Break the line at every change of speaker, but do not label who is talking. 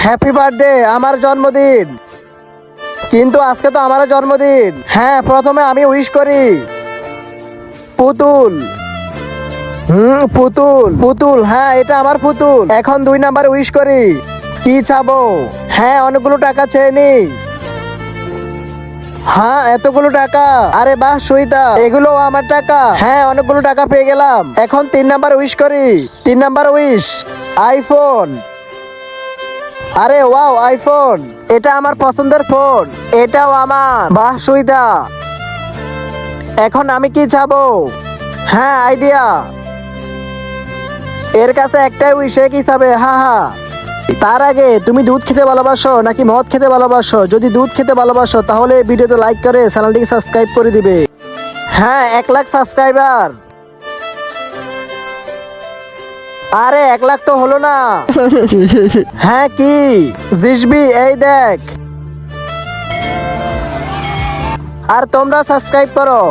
Happy birthday, আমার জন্মদিন। কিন্তু আজকে তো আমারও জন্মদিন। হ্যাঁ, প্রথমে আমি উইশ করি। পুতুল। পুতুল পুতুল, হ্যাঁ এটা আমার পুতুল। এখন 2 নাম্বার উইশ করি। কি চাবো? হ্যাঁ, অনেকগুলো টাকা চেয়ে নি। হ্যাঁ, এতগুলো টাকা। আরে বাহ সুইতা, এগুলো আমার টাকা। হ্যাঁ, অনেকগুলো টাকা পেয়ে গেলাম। এখন 3 নাম্বার উইশ করি। 3 নাম্বার উইশ, আইফোন। আরে ওয়াও, আইফোন। এটা আমার পছন্দের ফোন। এটাও আমার। বাহ সুইতা। এখন আমি কি চাবো? হ্যাঁ, আইডিয়া। এর কাছে একটাই উইশ, কি চাবে? হা হা। তার আগে তুমি দুধ খেতে ভালোবাসো নাকি মদ খেতে ভালোবাসো? যদি দুধ খেতে ভালোবাসো তাহলে এই ভিডিওতে লাইক করে চ্যানেলটিকে সাবস্ক্রাইব করে দিবে। হ্যাঁ, 1 লাখ সাবস্ক্রাইবার। আরে 1 লাখ তো হলো না। হ্যাঁ কি জিসবি, এই দেখ। আর তোমরা সাবস্ক্রাইব করো।